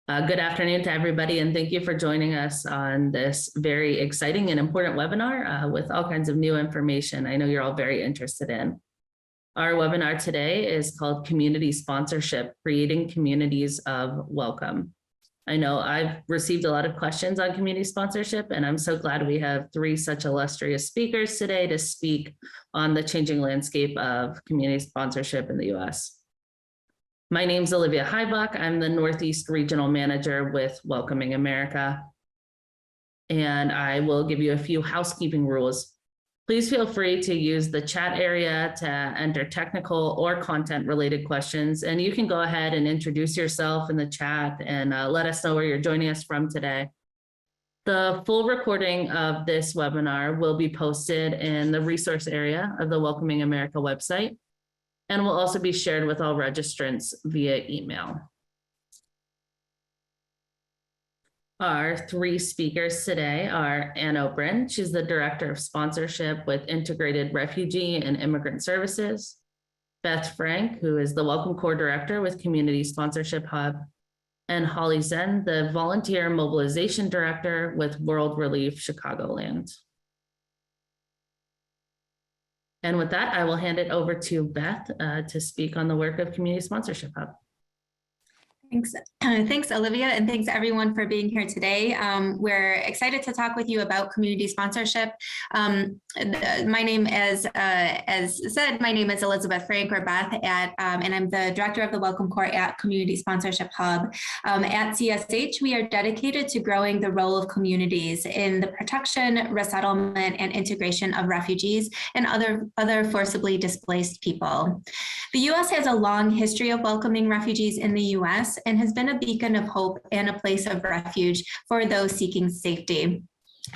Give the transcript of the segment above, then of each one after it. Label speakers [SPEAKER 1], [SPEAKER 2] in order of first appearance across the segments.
[SPEAKER 1] Good afternoon to everybody, and thank you for joining us on this very exciting and important webinar with all kinds of new information I know you're all very interested in. Our webinar today is called Community Sponsorship, Creating Communities of Welcome. I know I've received a lot of questions on community sponsorship, and I'm so glad we have three such illustrious speakers today to speak on the changing landscape of community sponsorship in the US. My name is Alivia Haibach. I'm the Northeast Regional Manager with Welcoming America. And I will give you a few housekeeping rules. Please feel free to use the chat area to enter technical or content related questions. And you can go ahead and introduce yourself in the chat and let us know where you're joining us from today. The full recording of this webinar will be posted in the resource area of the Welcoming America website, and will also be shared with all registrants via email. Our three speakers today are Ann O'Brien. She's the Director of Sponsorship with Integrated Refugee and Immigrant Services. Beth Frank, who is the Welcome Corps Director with Community Sponsorship Hub. And Holly Zen, the Volunteer Mobilization Director with World Relief Chicagoland. And with that, I will hand it over to Beth to speak on the work of Community Sponsorship Hub.
[SPEAKER 2] Thanks, Olivia, and thanks everyone for being here today. We're excited to talk with you about community sponsorship. My name, as said, my name is Elizabeth Frank, or Beth, and I'm the Director of the Welcome Corps at Community Sponsorship Hub. At CSH, we are dedicated to growing the role of communities in the protection, resettlement, and integration of refugees and other forcibly displaced people. The U.S. has a long history of welcoming refugees in the U.S. and has been a beacon of hope and a place of refuge for those seeking safety.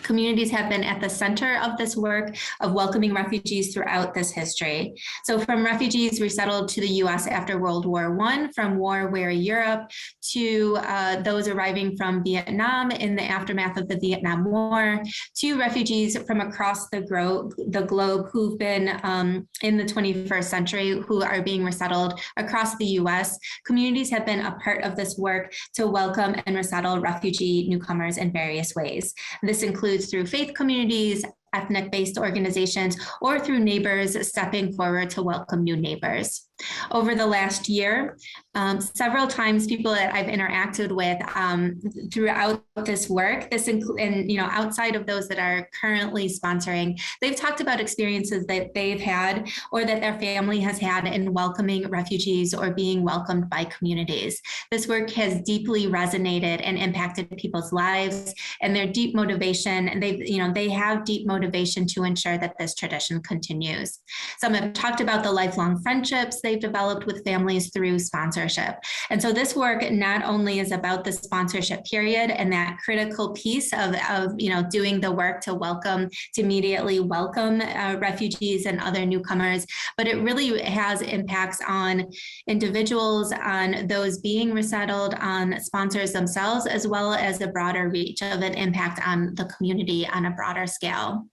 [SPEAKER 2] Communities have been at the center of this work of welcoming refugees throughout this history. So from refugees resettled to the US after World War I, from war-weary Europe, to those arriving from Vietnam in the aftermath of the Vietnam War, to refugees from across the globe who've been in the 21st century, who are being resettled across the US. Communities have been a part of this work to welcome and resettle refugee newcomers in various ways. This includes through faith communities, ethnic-based organizations, or through neighbors stepping forward to welcome new neighbors. Over the last year, several times people that I've interacted with throughout this work, outside of those that are currently sponsoring, they've talked about experiences that they've had or that their family has had in welcoming refugees or being welcomed by communities. This work has deeply resonated and impacted people's lives, and their deep motivation, and they have deep motivation to ensure that this tradition continues. Some have talked about the lifelong friendships they've developed with families through sponsorship. And so this work not only is about the sponsorship period and that critical piece of doing the work to immediately welcome refugees and other newcomers, but it really has impacts on individuals, on those being resettled, on sponsors themselves, as well as a broader reach of an impact on the community on a broader scale.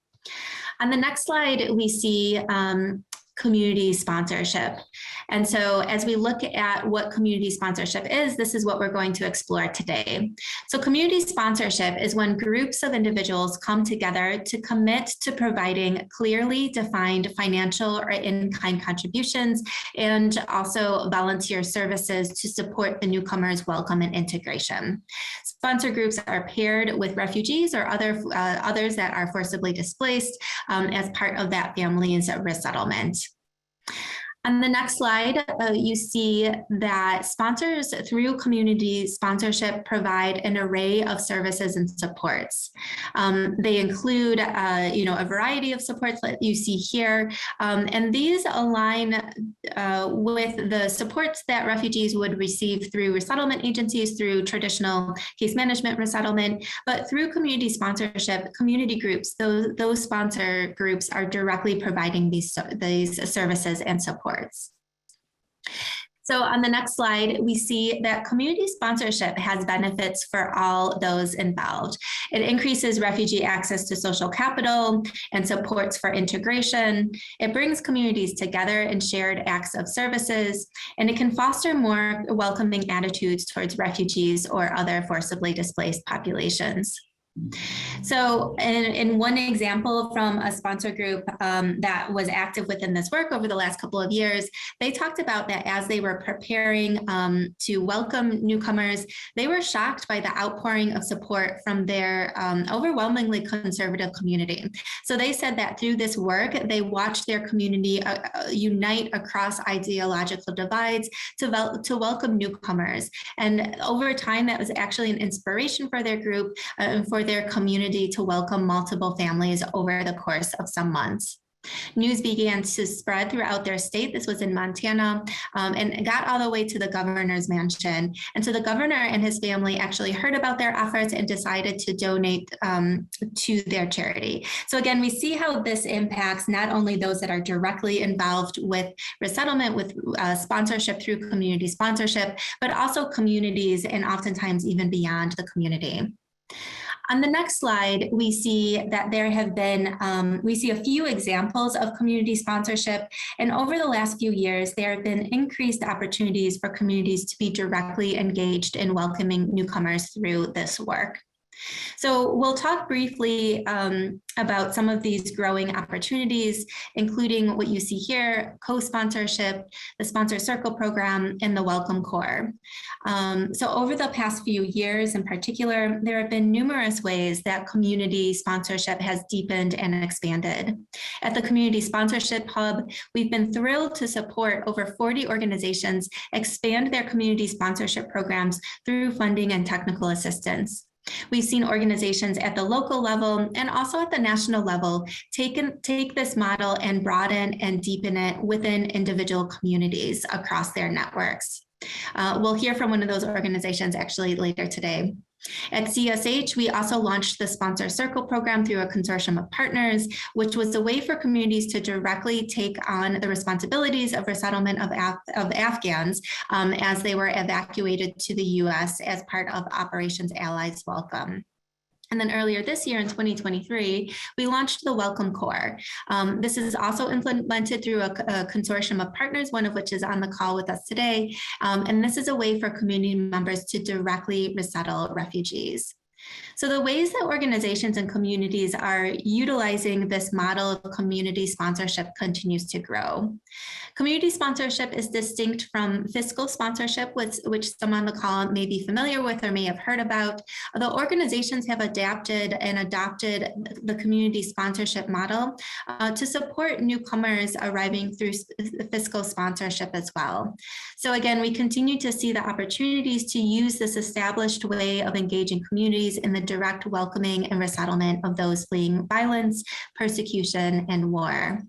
[SPEAKER 2] On the next slide, we see community sponsorship. And so as we look at what community sponsorship is, this is what we're going to explore today. So community sponsorship is when groups of individuals come together to commit to providing clearly defined financial or in-kind contributions and also volunteer services to support the newcomers' welcome and integration. Sponsor groups are paired with refugees or others that are forcibly displaced as part of that family's resettlement. On the next slide, you see that sponsors through community sponsorship provide an array of services and supports. They include, a variety of supports that you see here, and these align with the supports that refugees would receive through resettlement agencies, through traditional case management resettlement, but through community sponsorship, community groups, those sponsor groups are directly providing these services and supports. So on the next slide, we see that community sponsorship has benefits for all those involved. It increases refugee access to social capital and supports for integration. It brings communities together in shared acts of services, and it can foster more welcoming attitudes towards refugees or other forcibly displaced populations. So in one example from a sponsor group that was active within this work over the last couple of years, they talked about that as they were preparing to welcome newcomers, they were shocked by the outpouring of support from their overwhelmingly conservative community. So they said that through this work, they watched their community unite across ideological divides to welcome newcomers. And over time, that was actually an inspiration for their group and for their community to welcome multiple families over the course of some months. News began to spread throughout their state. This was in Montana, and got all the way to the governor's mansion. And so the governor and his family actually heard about their efforts and decided to donate to their charity. So again, we see how this impacts not only those that are directly involved with resettlement, with sponsorship through community sponsorship, but also communities and oftentimes even beyond the community. On the next slide, we see that there have been, we see a few examples of community sponsorship. And over the last few years, there have been increased opportunities for communities to be directly engaged in welcoming newcomers through this work. So we'll talk briefly about some of these growing opportunities, including what you see here, co-sponsorship, the Sponsor Circle program, and the Welcome Corps. So over the past few years in particular, there have been numerous ways that community sponsorship has deepened and expanded. At the Community Sponsorship Hub, we've been thrilled to support over 40 organizations expand their community sponsorship programs through funding and technical assistance. We've seen organizations at the local level and also at the national level take this model and broaden and deepen it within individual communities across their networks. We'll hear from one of those organizations actually later today. At CSH, we also launched the Sponsor Circle program through a consortium of partners, which was a way for communities to directly take on the responsibilities of resettlement of Afghans as they were evacuated to the US as part of Operations Allies Welcome. And then earlier this year in 2023, we launched the Welcome Corps. This is also implemented through a consortium of partners, one of which is on the call with us today. And this is a way for community members to directly resettle refugees. So the ways that organizations and communities are utilizing this model of community sponsorship continues to grow. Community sponsorship is distinct from fiscal sponsorship, which some on the call may be familiar with or may have heard about. Although organizations have adapted and adopted the community sponsorship model to support newcomers arriving through fiscal sponsorship as well. So again, we continue to see the opportunities to use this established way of engaging communities in the direct welcoming and resettlement of those fleeing violence, persecution, and war.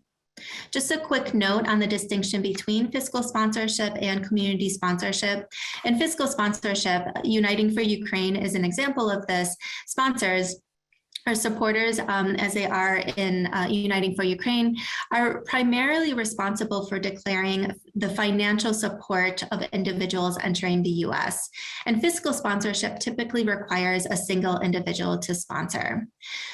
[SPEAKER 2] Just a quick note on the distinction between fiscal sponsorship and community sponsorship. In fiscal sponsorship, Uniting for Ukraine is an example of this. Sponsors or supporters, as they are in Uniting for Ukraine, are primarily responsible for declaring the financial support of individuals entering the US. And fiscal sponsorship typically requires a single individual to sponsor.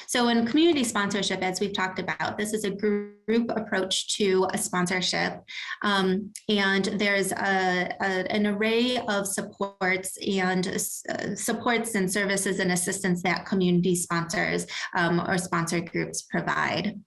[SPEAKER 2] So in community sponsorship, as we've talked about, this is a group approach to a sponsorship. And there's an array of supports and services and assistance that community sponsors or sponsor groups provide.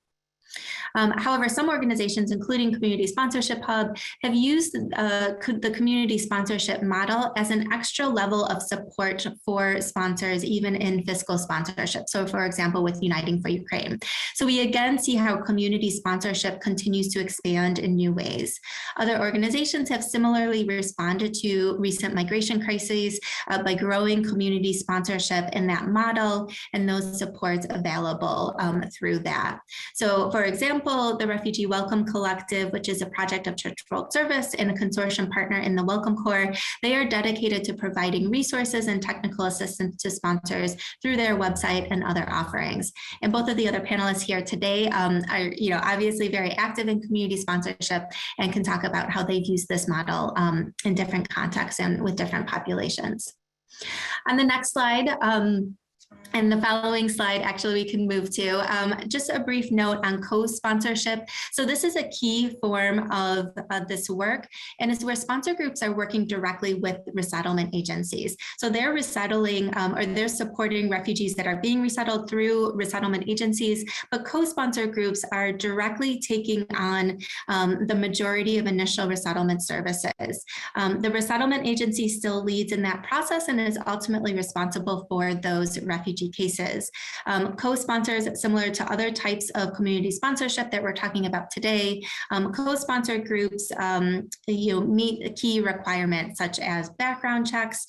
[SPEAKER 2] However, some organizations, including Community Sponsorship Hub, have used the community sponsorship model as an extra level of support for sponsors, even in fiscal sponsorship. So for example, with Uniting for Ukraine. So we again see how community sponsorship continues to expand in new ways. Other organizations have similarly responded to recent migration crises by growing community sponsorship in that model and those supports available through that. So for For example, the Refugee Welcome Collective, which is a project of Church World Service and a consortium partner in the Welcome Corps, they are dedicated to providing resources and technical assistance to sponsors through their website and other offerings. And both of the other panelists here today are, obviously very active in community sponsorship and can talk about how they've used this model in different contexts and with different populations. On the next slide, and the following slide, actually, we can move to just a brief note on co-sponsorship. So this is a key form of this work, and it's where sponsor groups are working directly with resettlement agencies. So they're resettling or they're supporting refugees that are being resettled through resettlement agencies, but co-sponsor groups are directly taking on the majority of initial resettlement services. The resettlement agency still leads in that process and is ultimately responsible for those refugee cases. Co-sponsors, similar to other types of community sponsorship that we're talking about today, co-sponsor groups meet key requirements such as background checks,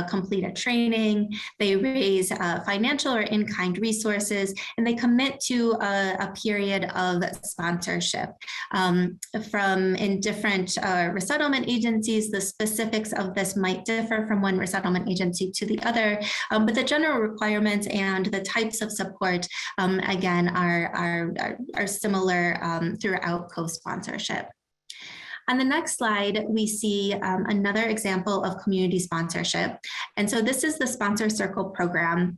[SPEAKER 2] complete a training, they raise financial or in-kind resources, and they commit to a period of sponsorship. From in different resettlement agencies, the specifics of this might differ from one resettlement agency to the other, but the general requirements and the types of support, again, are similar throughout co-sponsorship. On the next slide, we see another example of community sponsorship. And so this is the Sponsor Circle program.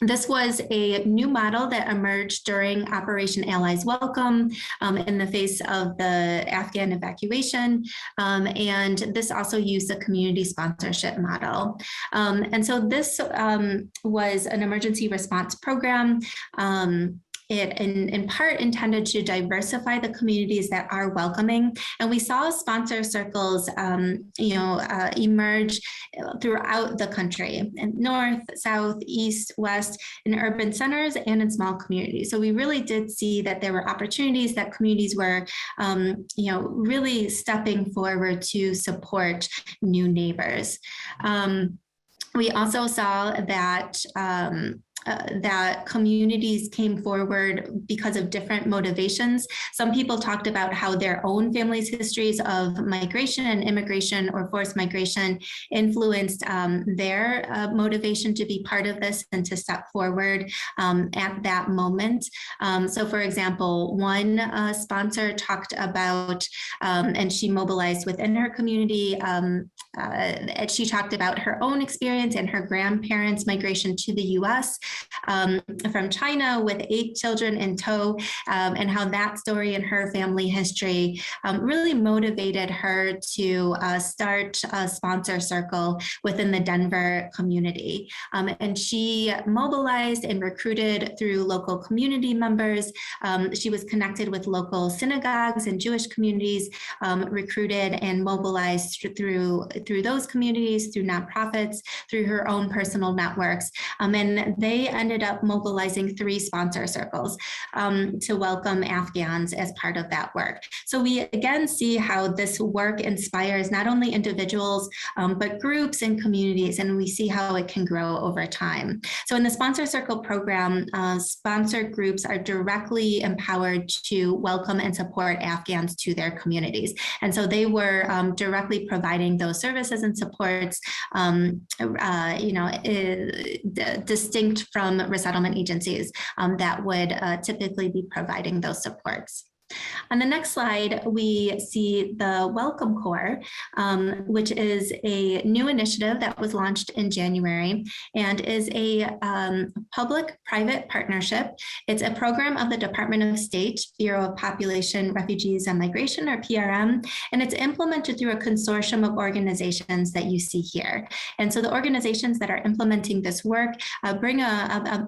[SPEAKER 2] This was a new model that emerged during Operation Allies Welcome in the face of the Afghan evacuation. And this also used a community sponsorship model. And so this was an emergency response program. It in part intended to diversify the communities that are welcoming. And we saw sponsor circles, emerge throughout the country, in north, south, east, west, in urban centers and in small communities. So we really did see that there were opportunities that communities were, really stepping forward to support new neighbors. We also saw that that communities came forward because of different motivations. Some people talked about how their own families' histories of migration and immigration or forced migration influenced their motivation to be part of this and to step forward at that moment. So for example, one sponsor talked about, and she mobilized within her community, and she talked about her own experience and her grandparents' migration to the US from China with 8 children in tow, and how that story and her family history really motivated her to start a sponsor circle within the Denver community. And she mobilized and recruited through local community members. She was connected with local synagogues and Jewish communities, recruited and mobilized through those communities, through nonprofits, through her own personal networks. And they ended up mobilizing 3 sponsor circles to welcome Afghans as part of that work. So we again see how this work inspires not only individuals, but groups and communities, and we see how it can grow over time. So in the sponsor circle program, sponsor groups are directly empowered to welcome and support Afghans to their communities. And so they were directly providing those services and supports, distinct from resettlement agencies that would typically be providing those supports. On the next slide, we see the Welcome Corps, which is a new initiative that was launched in January and is a public-private partnership. It's a program of the Department of State, Bureau of Population, Refugees, and Migration, or PRM, and it's implemented through a consortium of organizations that you see here. And so the organizations that are implementing this work bring a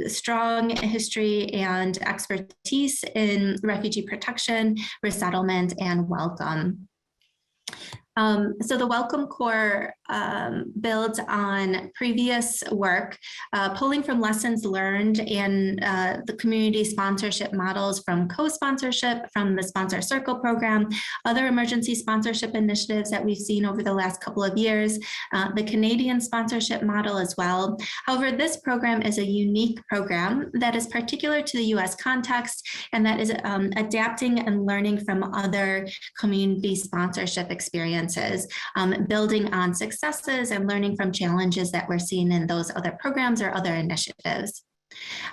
[SPEAKER 2] strong history and expertise in refugee protection, resettlement, and welcome. So the Welcome Core builds on previous work, pulling from lessons learned and the community sponsorship models from co-sponsorship, from the Sponsor Circle program, other emergency sponsorship initiatives that we've seen over the last couple of years, the Canadian sponsorship model as well. However, this program is a unique program that is particular to the US context and that is adapting and learning from other community sponsorship experiences. Building on successes and learning from challenges that we're seeing in those other programs or other initiatives.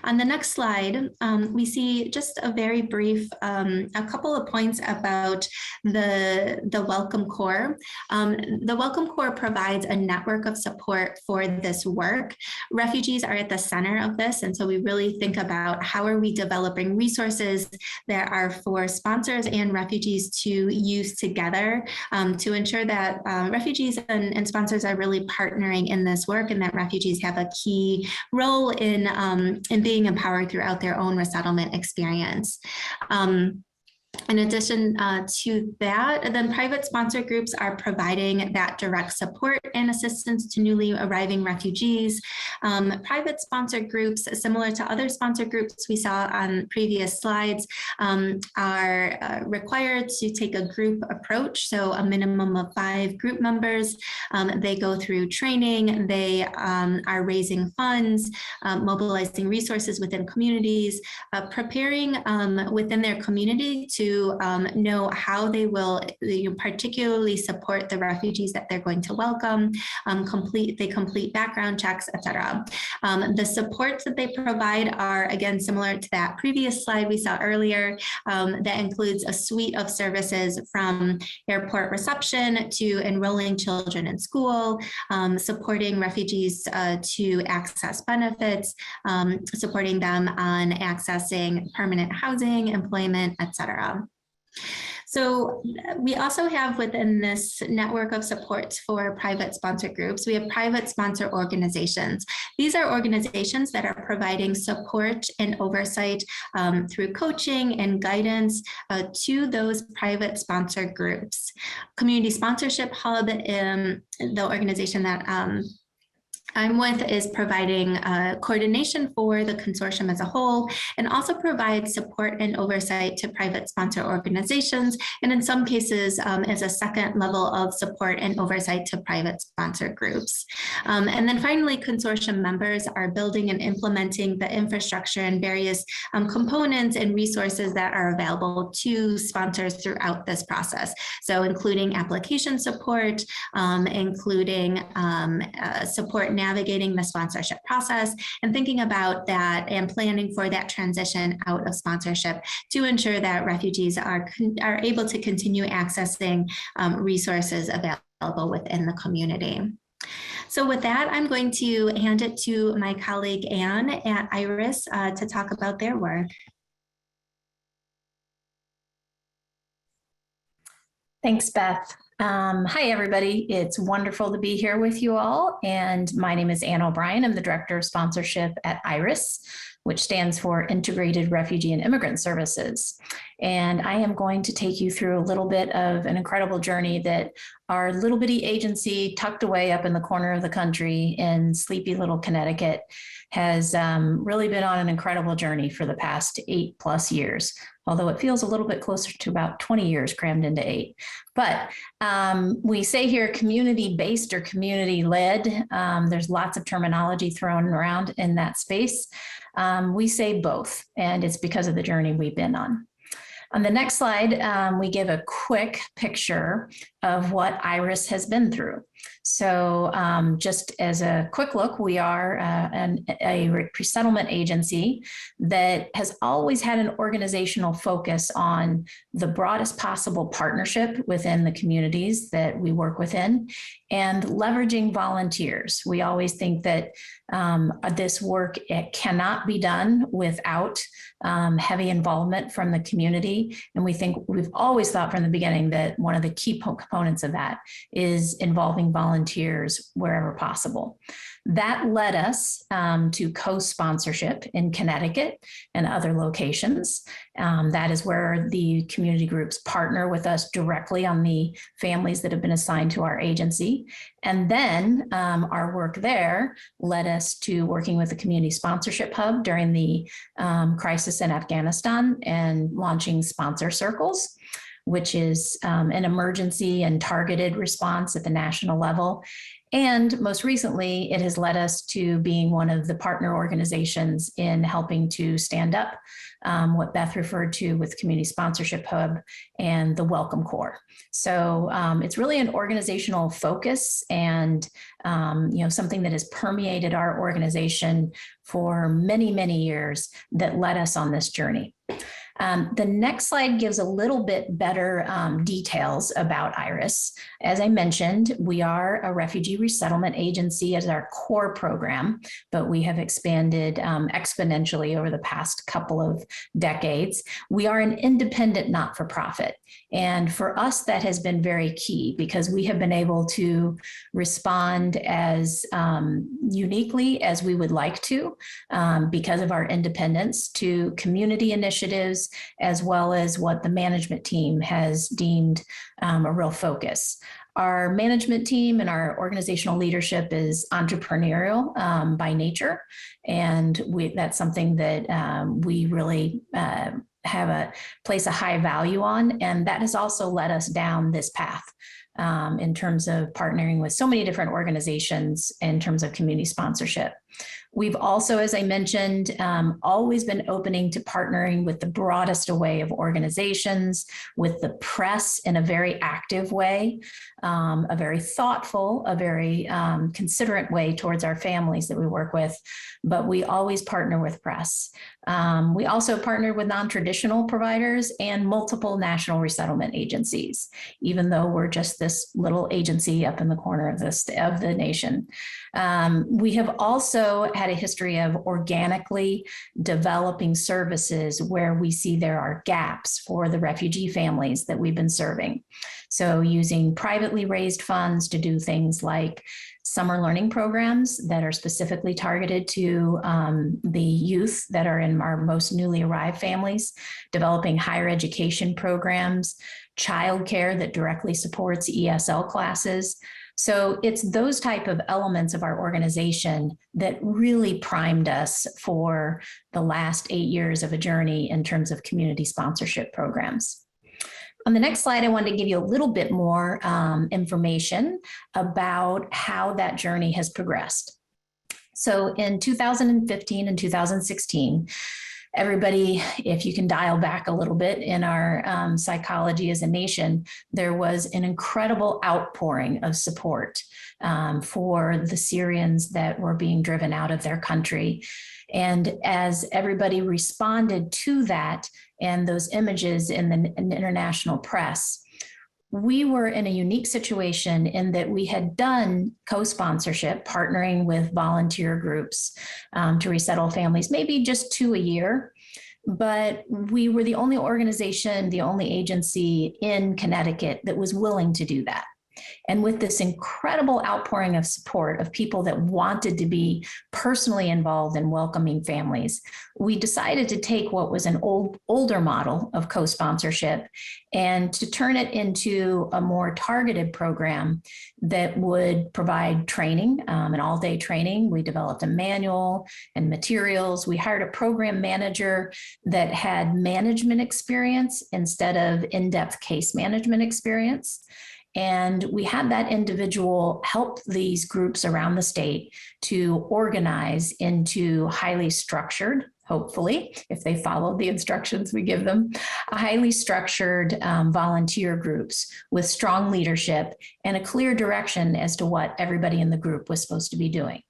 [SPEAKER 2] On the next slide, we see just a very brief, a couple of points about the Welcome Core. The Welcome Core provides a network of support for this work. Refugees are at the center of this, and so we really think about how are we developing resources that are for sponsors and refugees to use together to ensure that refugees and sponsors are really partnering in this work and that refugees have a key role in being empowered throughout their own resettlement experience. In addition to that, then private sponsor groups are providing that direct support and assistance to newly arriving refugees. Private sponsor groups, similar to other sponsor groups we saw on previous slides, are required to take a group approach, so a minimum of 5 group members. They go through training, they are raising funds, mobilizing resources within communities, preparing within their community to know how they will particularly support the refugees that they're going to welcome, they complete background checks, etc. The supports that they provide are, again, similar to that previous slide we saw earlier. That includes a suite of services from airport reception to enrolling children in school, supporting refugees to access benefits, supporting them on accessing permanent housing, employment, etc. So we also have within this network of supports for private sponsor groups, we have private sponsor organizations. These are organizations that are providing support and oversight through coaching and guidance to those private sponsor groups. Community Sponsorship Hub, the organization that I'm with, is providing coordination for the consortium as a whole, and also provides support and oversight to private sponsor organizations, and in some cases as a second level of support and oversight to private sponsor groups. And then finally, consortium members are building and implementing the infrastructure and various components and resources that are available to sponsors throughout this process. So including application support, including support navigating the sponsorship process, and thinking about that and planning for that transition out of sponsorship to ensure that refugees are able to continue accessing resources available within the community. So with that, I'm going to hand it to my colleague Anne at IRIS to talk about their work.
[SPEAKER 3] Thanks, Beth. Hi, everybody. It's wonderful to be here with you all. And my name is Anne O'Brien. I'm the Director of Sponsorship at IRIS, which stands for Integrated Refugee and Immigrant Services. And I am going to take you through a little bit of an incredible journey that our little bitty agency tucked away up in the corner of the country in sleepy little Connecticut has really been on an incredible journey for the past 8+ years, although it feels a little bit closer to about 20 years crammed into 8. But we say here community-based or community-led. There's lots of terminology thrown around in that space. We say both, and it's because of the journey we've been on. On the next slide, we give a quick picture of what IRIS has been through. So just as a quick look, we are a resettlement agency that has always had an organizational focus on the broadest possible partnership within the communities that we work within and leveraging volunteers. We always think that this work, it cannot be done without heavy involvement from the community. And we think we've always thought from the beginning that one of the key components of that is involving volunteers wherever possible. That led us to co-sponsorship in Connecticut and other locations. That is where the community groups partner with us directly on the families that have been assigned to our agency. And then our work there led us to working with the Community Sponsorship Hub during the crisis in Afghanistan and launching Sponsor Circles, which is an emergency and targeted response at the national level. And most recently, it has led us to being one of the partner organizations in helping to stand up what Beth referred to with Community Sponsorship Hub and the Welcome Corps. So it's really an organizational focus and something that has permeated our organization for many, many years that led us on this journey. The next slide gives a little bit better details about IRIS. As I mentioned, we are a refugee resettlement agency as our core program, but we have expanded exponentially over the past couple of decades. We are an independent not-for-profit. And for us, that has been very key because we have been able to respond as uniquely as we would like to because of our independence to community initiatives, as well as what the management team has deemed a real focus. Our management team and our organizational leadership is entrepreneurial by nature, and that's something that we really place a high value on, and that has also led us down this path in terms of partnering with so many different organizations in terms of community sponsorship. We've also, as I mentioned, always been opening to partnering with the broadest array of organizations, with the press in a very active way, a very thoughtful, a very considerate way towards our families that we work with, but we always partner with press. We also partner with non-traditional providers and multiple national resettlement agencies, even though we're just this little agency up in the corner of the nation. We have also had a history of organically developing services where we see there are gaps for the refugee families that we've been serving. So using privately raised funds to do things like summer learning programs that are specifically targeted to the youth that are in our most newly arrived families, developing higher education programs, childcare that directly supports ESL classes. So it's those type of elements of our organization that really primed us for the last 8 years of a journey in terms of community sponsorship programs. On the next slide, I wanted to give you a little bit more information about how that journey has progressed. So in 2015 and 2016, everybody, if you can dial back a little bit in our psychology as a nation, there was an incredible outpouring of support for the Syrians that were being driven out of their country. And as everybody responded to that and those images in the international press, we were in a unique situation in that we had done co-sponsorship, partnering with volunteer groups to resettle families, maybe just 2 a year. But we were the only organization, the only agency in Connecticut that was willing to do that. And with this incredible outpouring of support of people that wanted to be personally involved in welcoming families, we decided to take what was an older model of co-sponsorship and to turn it into a more targeted program that would provide training, an all-day training. We developed a manual and materials. We hired a program manager that had management experience instead of in-depth case management experience. And we had that individual help these groups around the state to organize into highly structured, hopefully, if they followed the instructions we give them, highly structured volunteer groups with strong leadership and a clear direction as to what everybody in the group was supposed to be doing.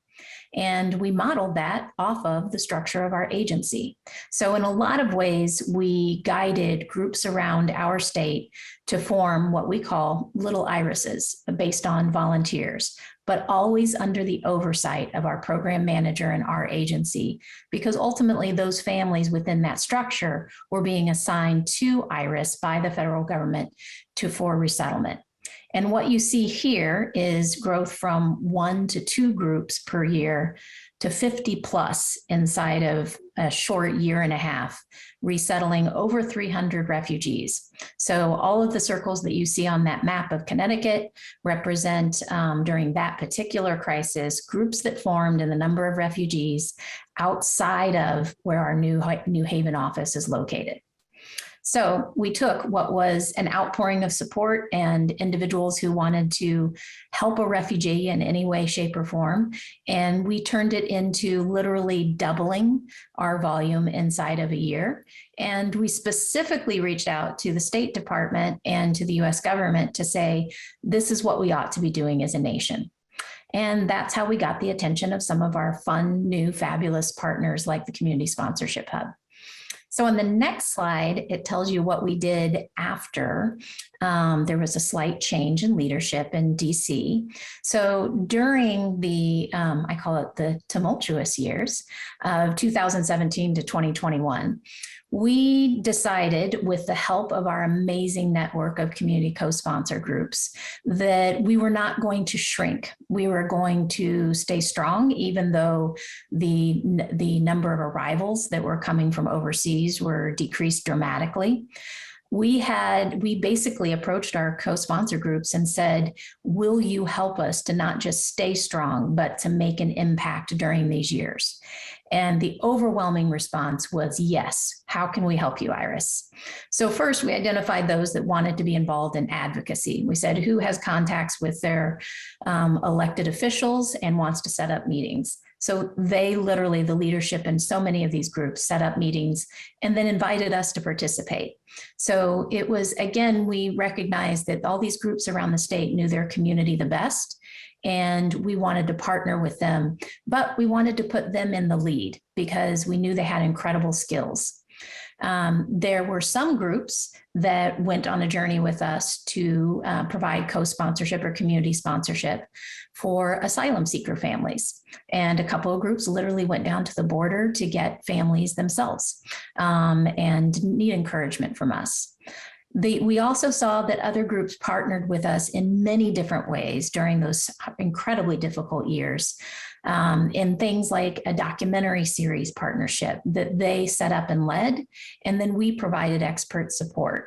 [SPEAKER 3] And we modeled that off of the structure of our agency. So in a lot of ways, we guided groups around our state to form what we call little irises based on volunteers, but always under the oversight of our program manager and our agency, because ultimately those families within that structure were being assigned to IRIS by the federal government for resettlement. And what you see here is growth from 1 to 2 groups per year to 50 plus inside of a short year and a half, resettling over 300 refugees. So all of the circles that you see on that map of Connecticut represent, during that particular crisis, groups that formed in the number of refugees outside of where our New Haven office is located. So we took what was an outpouring of support and individuals who wanted to help a refugee in any way, shape, or form, and we turned it into literally doubling our volume inside of a year. And we specifically reached out to the State Department and to the US government to say, this is what we ought to be doing as a nation. And that's how we got the attention of some of our fun, new, fabulous partners like the Community Sponsorship Hub. So on the next slide, it tells you what we did after there was a slight change in leadership in DC. So during the, I call it the tumultuous years of 2017 to 2021, we decided, with the help of our amazing network of community co-sponsor groups, that we were not going to shrink. We were going to stay strong, even though the number of arrivals that were coming from overseas were decreased dramatically. We basically approached our co-sponsor groups and said, will you help us to not just stay strong, but to make an impact during these years? And the overwhelming response was yes. How can we help you, Iris? So first, we identified those that wanted to be involved in advocacy. We said, who has contacts with their elected officials and wants to set up meetings? So they literally, the leadership in so many of these groups, set up meetings and then invited us to participate. So it was, again, we recognized that all these groups around the state knew their community the best, and we wanted to partner with them, but we wanted to put them in the lead because we knew they had incredible skills. There were some groups that went on a journey with us to provide co-sponsorship or community sponsorship for asylum seeker families. And a couple of groups literally went down to the border to get families themselves and need encouragement from us. We also saw that other groups partnered with us in many different ways during those incredibly difficult years, in things like a documentary series partnership that they set up and led, and then we provided expert support,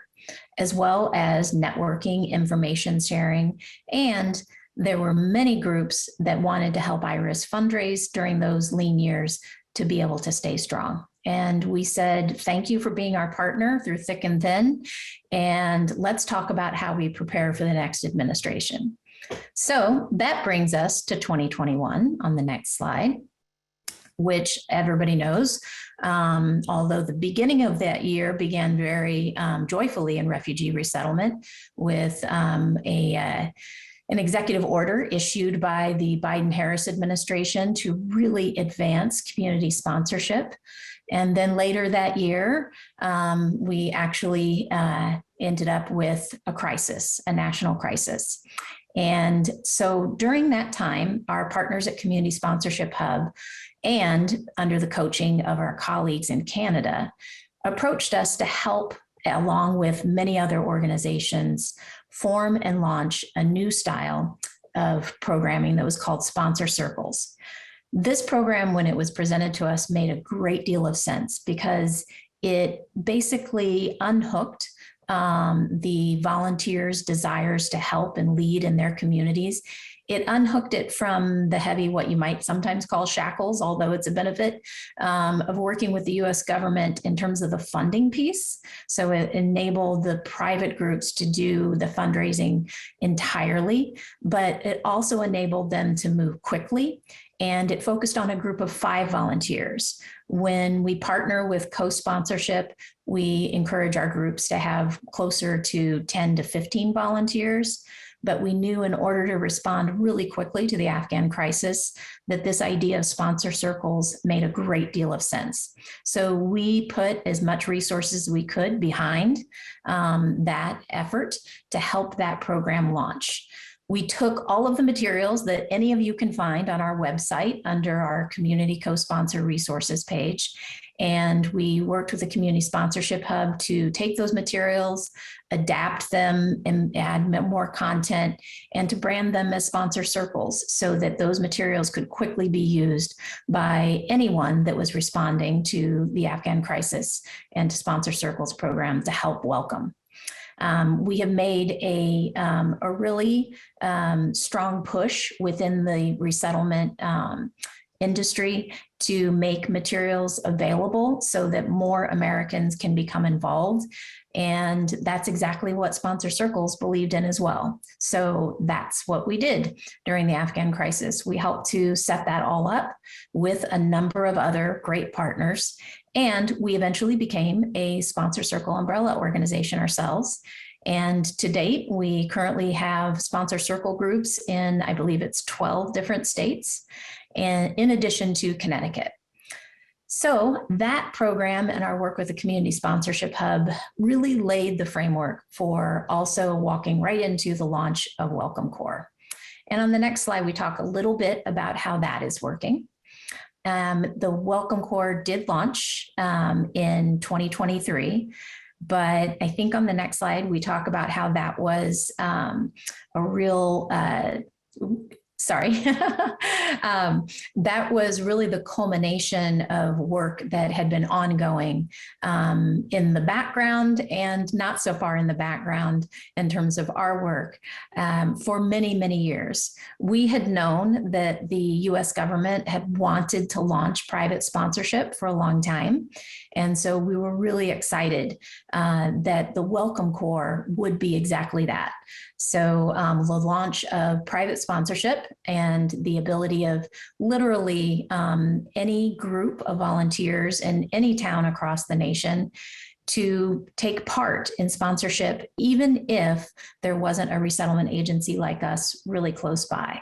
[SPEAKER 3] as well as networking, information sharing, and there were many groups that wanted to help Iris fundraise during those lean years to be able to stay strong. And we said, thank you for being our partner through thick and thin. And let's talk about how we prepare for the next administration. So that brings us to 2021 on the next slide, which everybody knows, although the beginning of that year began very joyfully in refugee resettlement with an executive order issued by the Biden-Harris administration to really advance community sponsorship. And then later that year, we actually ended up with a crisis, a national crisis. And so during that time, our partners at Community Sponsorship Hub and under the coaching of our colleagues in Canada approached us to help, along with many other organizations, form and launch a new style of programming that was called Sponsor Circles. This program, when it was presented to us, made a great deal of sense because it basically unhooked the volunteers' desires to help and lead in their communities. It unhooked it from the heavy, what you might sometimes call shackles, although it's a benefit of working with the US government in terms of the funding piece. So it enabled the private groups to do the fundraising entirely, but it also enabled them to move quickly. And it focused on a group of 5 volunteers. When we partner with co-sponsorship, we encourage our groups to have closer to 10 to 15 volunteers. But we knew in order to respond really quickly to the Afghan crisis, that this idea of sponsor circles made a great deal of sense. So we put as much resources as we could behind that effort to help that program launch. We took all of the materials that any of you can find on our website under our Community Co-Sponsor Resources page, and we worked with the Community Sponsorship Hub to take those materials, adapt them, and add more content, and to brand them as sponsor circles so that those materials could quickly be used by anyone that was responding to the Afghan crisis and to Sponsor Circles program to help welcome. We have made a really strong push within the resettlement industry to make materials available so that more Americans can become involved. And that's exactly what Sponsor Circles believed in as well. So that's what we did during the Afghan crisis. We helped to set that all up with a number of other great partners. And we eventually became a Sponsor Circle umbrella organization ourselves. And to date, we currently have Sponsor Circle groups in, I believe it's 12 different states, and in addition to Connecticut. So that program and our work with the Community Sponsorship Hub really laid the framework for also walking right into the launch of Welcome Corps. And on the next slide, we talk a little bit about how that is working. The Welcome Corps did launch in 2023. But I think on the next slide, we talk about how that was a real, that was really the culmination of work that had been ongoing in the background and not so far in the background in terms of our work for many, many years. We had known that the US government had wanted to launch private sponsorship for a long time. And so we were really excited that the Welcome Corps would be exactly that. So the launch of private sponsorship and the ability of literally any group of volunteers in any town across the nation to take part in sponsorship, even if there wasn't a resettlement agency like us really close by.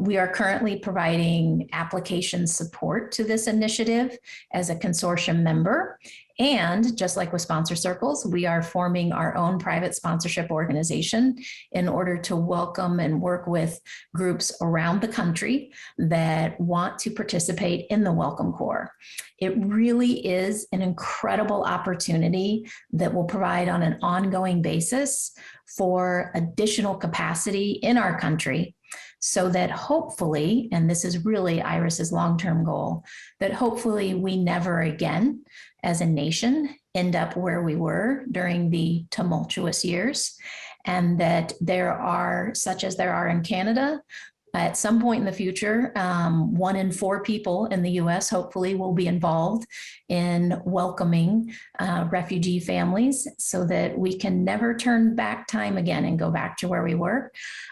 [SPEAKER 3] We are currently providing application support to this initiative as a consortium member. And just like with Sponsor Circles, we are forming our own private sponsorship organization in order to welcome and work with groups around the country that want to participate in the Welcome Corps. It really is an incredible opportunity that will provide on an ongoing basis for additional capacity in our country, so that hopefully, and this is really Iris's long-term goal, that hopefully we never again as a nation end up where we were during the tumultuous years, and that there are, such as there are in Canada, at some point in the future, 1 in 4 people in the US hopefully will be involved in welcoming refugee families so that we can never turn back time again and go back to where we were.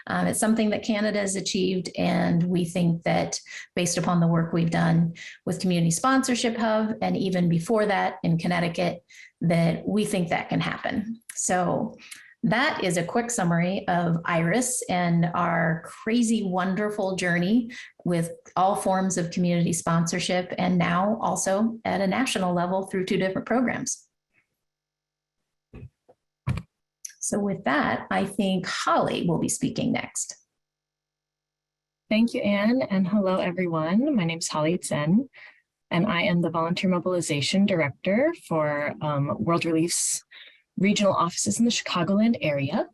[SPEAKER 3] It's something that Canada has achieved, and we think that based upon the work we've done with Community Sponsorship Hub and even before that in Connecticut, that we think that can happen. So that is a quick summary of Iris and our crazy, wonderful journey with all forms of community sponsorship, and now also at a national level through 2 different programs. So with that, I think Holly will be speaking next.
[SPEAKER 4] Thank you, Anne, and hello, everyone. My name is Holly Tseng, and I am the Volunteer Mobilization Director for World Relief's regional offices in the Chicagoland area,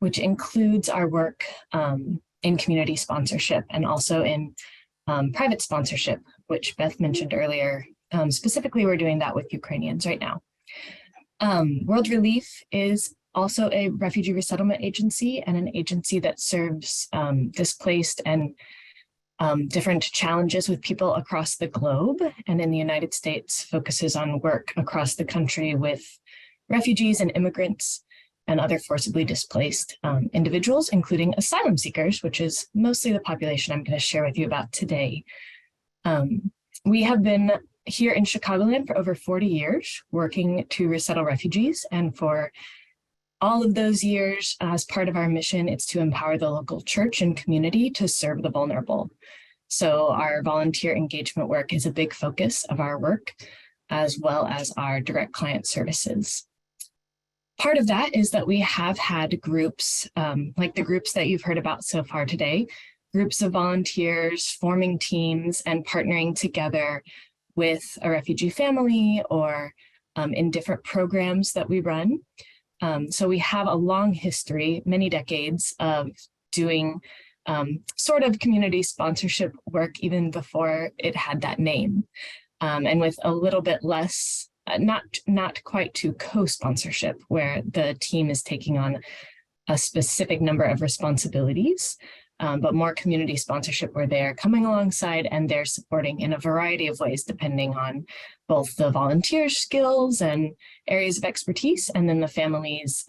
[SPEAKER 4] which includes our work in community sponsorship and also in private sponsorship, which Beth mentioned earlier. Specifically, we're doing that with Ukrainians right now. World Relief is also a refugee resettlement agency and an agency that serves displaced and different challenges with people across the globe, and in the United States focuses on work across the country with refugees and immigrants and other forcibly displaced individuals, including asylum seekers, which is mostly the population I'm going to share with you about today. We have been here in Chicagoland for over 40 years, working to resettle refugees. And for all of those years, as part of our mission, it's to empower the local church and community to serve the vulnerable. So our volunteer engagement work is a big focus of our work, as well as our direct client services. Part of that is that we have had groups, like the groups that you've heard about so far today, groups of volunteers forming teams and partnering together with a refugee family or in different programs that we run. So we have a long history, many decades of doing sort of community sponsorship work even before it had that name. And with a little bit less, not quite to co-sponsorship, where the team is taking on a specific number of responsibilities, but more community sponsorship where they're coming alongside and they're supporting in a variety of ways, depending on both the volunteer skills and areas of expertise, and then the family's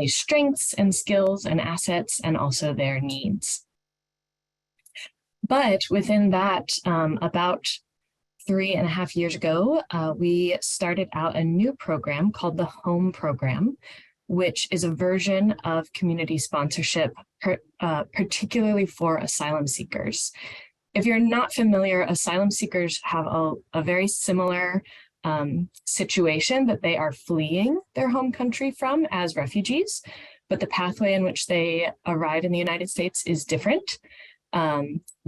[SPEAKER 4] strengths and skills and assets, and also their needs. But within that, about 3.5 years ago, we started out a new program called the Home Program, which is a version of community sponsorship, particularly for asylum seekers. If you're not familiar, asylum seekers have a very similar situation that they are fleeing their home country from as refugees, but the pathway in which they arrive in the United States is different.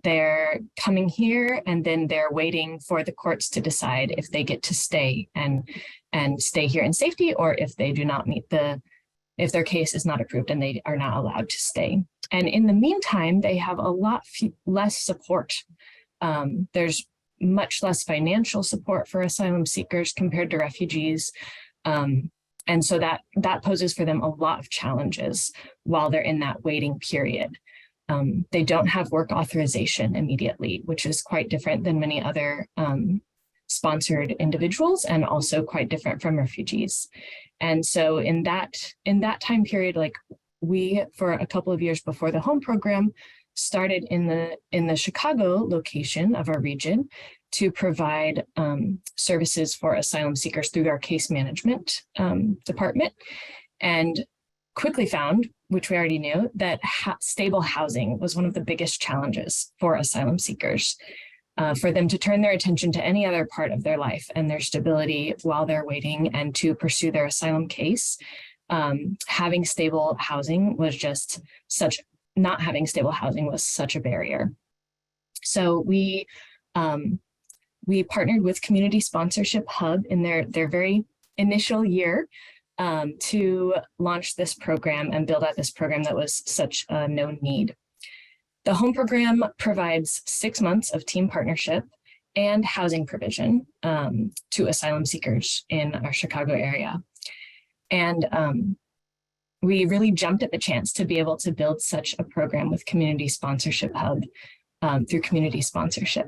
[SPEAKER 4] They're coming here and then they're waiting for the courts to decide if they get to stay and stay here in safety, or if they do not meet if their case is not approved and they are not allowed to stay. And in the meantime, they have a lot less support. There's much less financial support for asylum seekers compared to refugees. And so that poses for them a lot of challenges while they're in that waiting period. They don't have work authorization immediately, which is quite different than many other sponsored individuals, and also quite different from refugees. And so in that time period, like we, for a couple of years before the Home Program, started in the Chicago location of our region to provide services for asylum seekers through our case management department, and quickly found, which we already knew, that stable housing was one of the biggest challenges for asylum seekers, for them to turn their attention to any other part of their life and their stability while they're waiting and to pursue their asylum case. Having stable housing was just not having stable housing was such a barrier. So we partnered with Community Sponsorship Hub in their very initial year to launch this program and build out this program that was such a known need. The Home Program provides 6 months of team partnership and housing provision to asylum seekers in our Chicago area. And we really jumped at the chance to be able to build such a program with Community Sponsorship Hub through community sponsorship.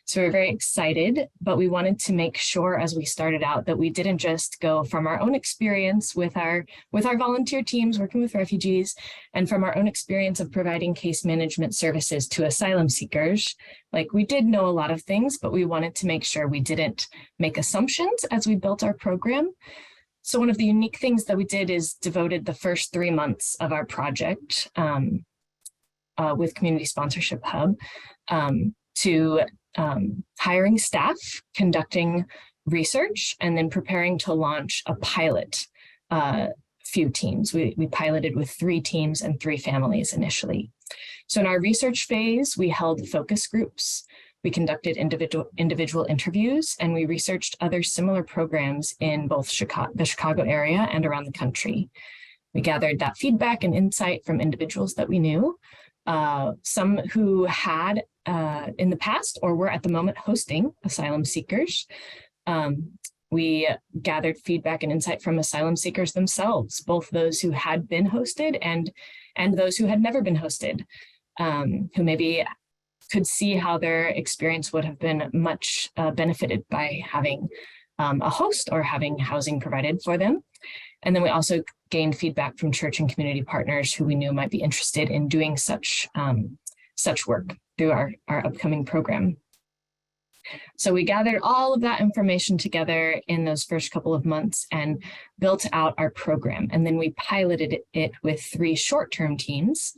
[SPEAKER 4] So we're very excited, but we wanted to make sure as we started out that we didn't just go from our own experience with our volunteer teams working with refugees, and from our own experience of providing case management services to asylum seekers. Like, we did know a lot of things, but we wanted to make sure we didn't make assumptions as we built our program. So one of the unique things that we did is devoted the first 3 months of our project with Community Sponsorship Hub to hiring staff, conducting research, and then preparing to launch a pilot few teams. We piloted with 3 teams and 3 families initially. So in our research phase, we held focus groups, we conducted individual interviews, and we researched other similar programs in both the Chicago area and around the country. We gathered that feedback and insight from individuals that we knew, some who had in the past or were at the moment hosting asylum seekers. We gathered feedback and insight from asylum seekers themselves, both those who had been hosted and those who had never been hosted, who maybe could see how their experience would have been much benefited by having a host or having housing provided for them. And then we also gained feedback from church and community partners who we knew might be interested in doing such work through our upcoming program. So we gathered all of that information together in those first couple of months and built out our program. And then we piloted it with 3 short-term teams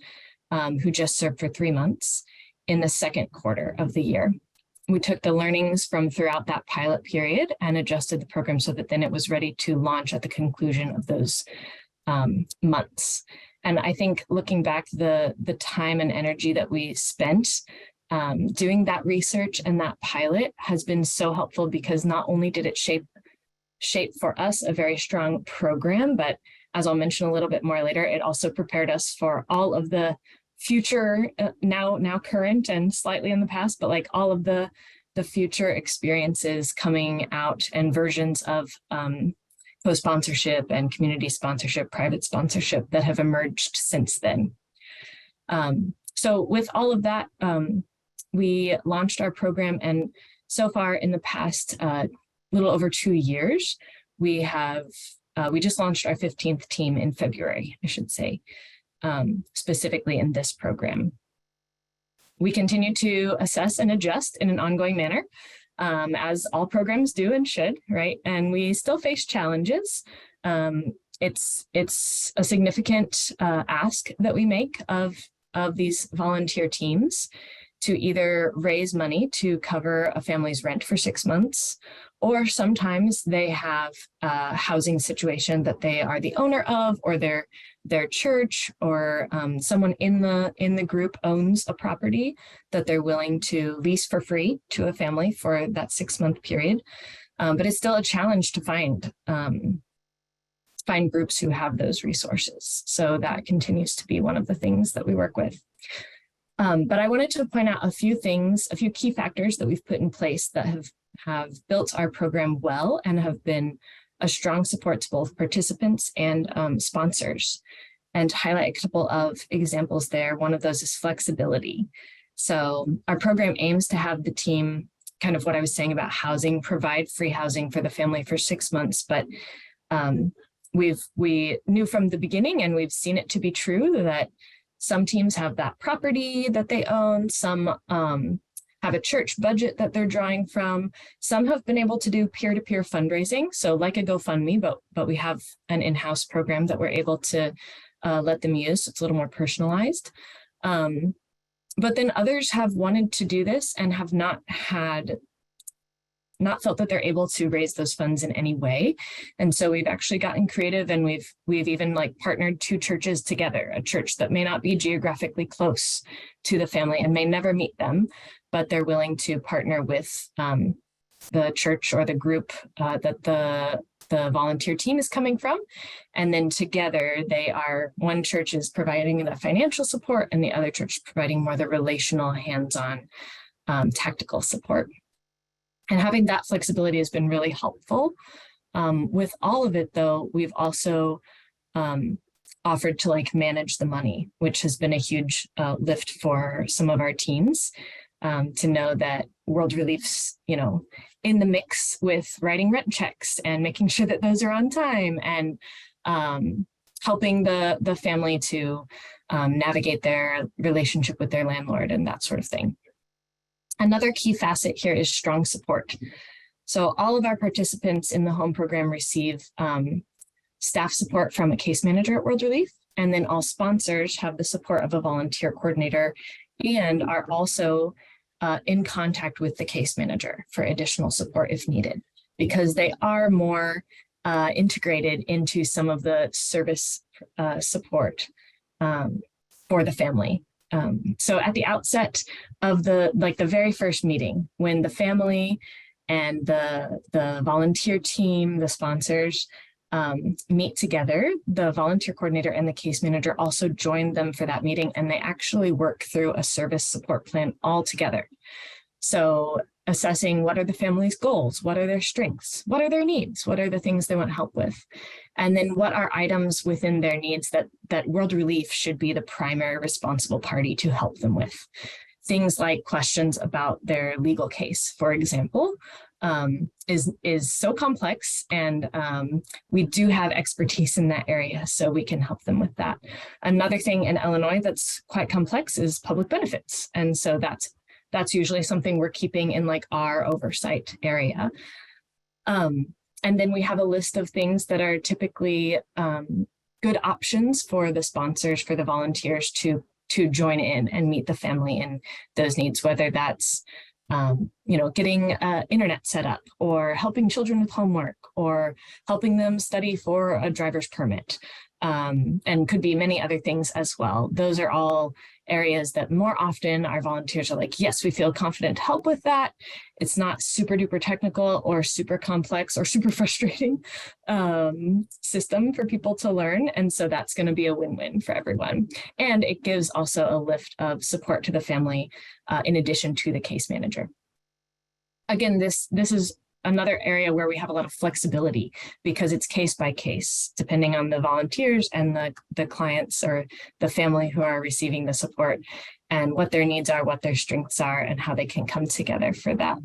[SPEAKER 4] who just served for 3 months in the second quarter of the year. we took the learnings from throughout that pilot period and adjusted the program so that then it was ready to launch at the conclusion of those months. And I think looking back, the time and energy that we spent doing that research and that pilot has been so helpful, because not only did it shape for us a very strong program, but as I'll mention a little bit more later, it also prepared us for all of the future, now current and slightly in the past, but like all of the future experiences coming out and versions of co-sponsorship and community sponsorship, private sponsorship that have emerged since then. So with all of that, we launched our program, and so far in the past little over 2 years, we just launched our 15th team in February, I should say, specifically in this program. We continue to assess and adjust in an ongoing manner, as all programs do and should, right? And we still face challenges. It's a significant ask that we make of these volunteer teams to either raise money to cover a family's rent for 6 months, or sometimes they have a housing situation that they are the owner of, or their church or someone in the group owns a property that they're willing to lease for free to a family for that 6-month period. But it's still a challenge to find groups who have those resources. So that continues to be one of the things that we work with. But I wanted to point out a few key factors that we've put in place that have built our program well and have been a strong support to both participants and sponsors, and highlight a couple of examples there. One of those is flexibility. So our program aims to have the team, kind of what I was saying about housing, provide free housing for the family for 6 months, but we knew from the beginning, and we've seen it to be true, that some teams have that property that they own, some have a church budget that they're drawing from. Some have been able to do peer-to-peer fundraising, so like a GoFundMe, but we have an in-house program that we're able to let them use. So it's a little more personalized. But then others have wanted to do this and have not felt that they're able to raise those funds in any way. And so we've actually gotten creative, and we've even like partnered 2 churches together, a church that may not be geographically close to the family and may never meet them, but they're willing to partner with the church or the group that the volunteer team is coming from. And then together one church is providing the financial support, and the other church providing more the relational, hands-on, tactical support. And having that flexibility has been really helpful. With all of it, though, we've also offered to manage the money, which has been a huge lift for some of our teams, to know that World Relief's, in the mix with writing rent checks and making sure that those are on time, and helping the family to navigate their relationship with their landlord and that sort of thing. Another key facet here is strong support. So all of our participants in the home program receive staff support from a case manager at World Relief, and then all sponsors have the support of a volunteer coordinator and are also in contact with the case manager for additional support if needed, because they are more integrated into some of the service support for the family. So at the outset of the very first meeting, when the family and the volunteer team, the sponsors, meet together, the volunteer coordinator and the case manager also join them for that meeting, and they actually work through a service support plan all together. So assessing what are the family's goals, what are their strengths, what are their needs, what are the things they want help with, and then what are items within their needs that World Relief should be the primary responsible party to help them with. Things like questions about their legal case, for example, is so complex, and we do have expertise in that area, so we can help them with that. Another thing in Illinois that's quite complex is public benefits, and so that's usually something we're keeping in our oversight area. And then we have a list of things that are typically good options for the sponsors, for the volunteers to join in and meet the family in those needs, whether that's getting internet set up, or helping children with homework, or helping them study for a driver's permit, and could be many other things as well. Those are all areas that more often our volunteers are like, yes, we feel confident to help with that. It's not super duper technical or super complex or super frustrating system for people to learn. And so that's going to be a win-win for everyone. And it gives also a lift of support to the family in addition to the case manager. Again, this is another area where we have a lot of flexibility because it's case by case, depending on the volunteers and the clients or the family who are receiving the support, and what their needs are, what their strengths are, and how they can come together for that.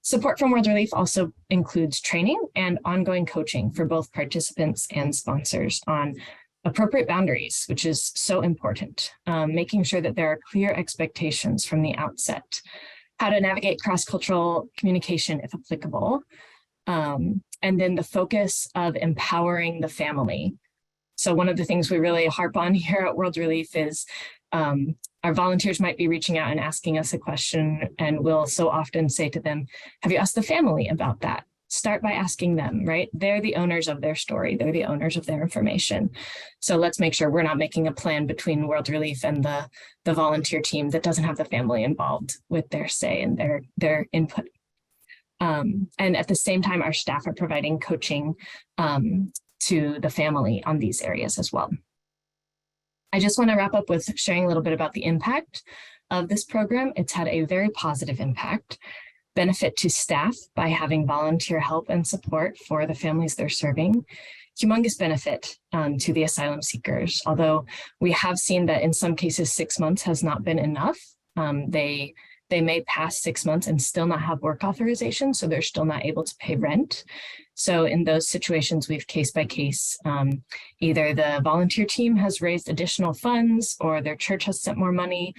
[SPEAKER 4] Support from World Relief also includes training and ongoing coaching for both participants and sponsors on appropriate boundaries, which is so important, making sure that there are clear expectations from the outset, how to navigate cross-cultural communication if applicable, and then the focus of empowering the family. So one of the things we really harp on here at World Relief is our volunteers might be reaching out and asking us a question, and we'll so often say to them, have you asked the family about that? Start by asking them, right? They're the owners of their story. They're the owners of their information. So let's make sure we're not making a plan between World Relief and the volunteer team that doesn't have the family involved with their say and their input. And at the same time, our staff are providing coaching to the family on these areas as well. I just want to wrap up with sharing a little bit about the impact of this program. It's had a very positive impact. Benefit to staff by having volunteer help and support for the families they're serving. Humongous benefit to the asylum seekers, although we have seen that in some cases 6 months has not been enough. They may pass 6 months and still not have work authorization, so they're still not able to pay rent. So in those situations, we've case by case, either the volunteer team has raised additional funds or their church has sent more money.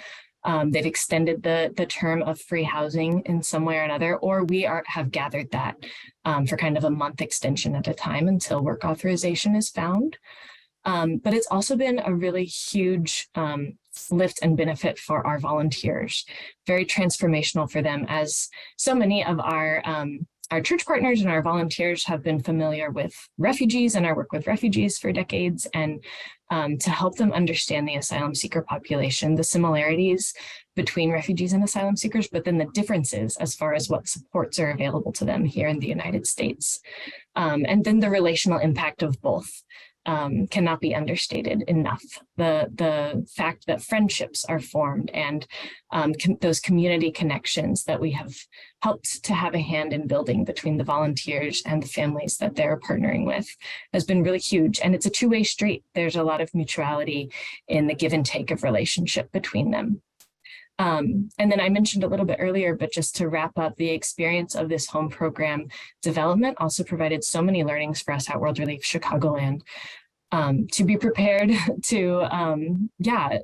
[SPEAKER 4] They've extended the term of free housing in some way or another, or we have gathered that for kind of a month extension at a time until work authorization is found. But it's also been a really huge lift and benefit for our volunteers, very transformational for them, as so many of our church partners and our volunteers have been familiar with refugees and our work with refugees for decades, and to help them understand the asylum seeker population, the similarities between refugees and asylum seekers, but then the differences as far as what supports are available to them here in the United States. And then the relational impact of both cannot be understated enough. The fact that friendships are formed and those community connections that we have helped to have a hand in building between the volunteers and the families that they're partnering with has been really huge. And it's a two-way street. There's a lot of mutuality in the give and take of relationship between them. And then I mentioned a little bit earlier, but just to wrap up, the experience of this home program development also provided so many learnings for us at World Relief Chicagoland, to be prepared to,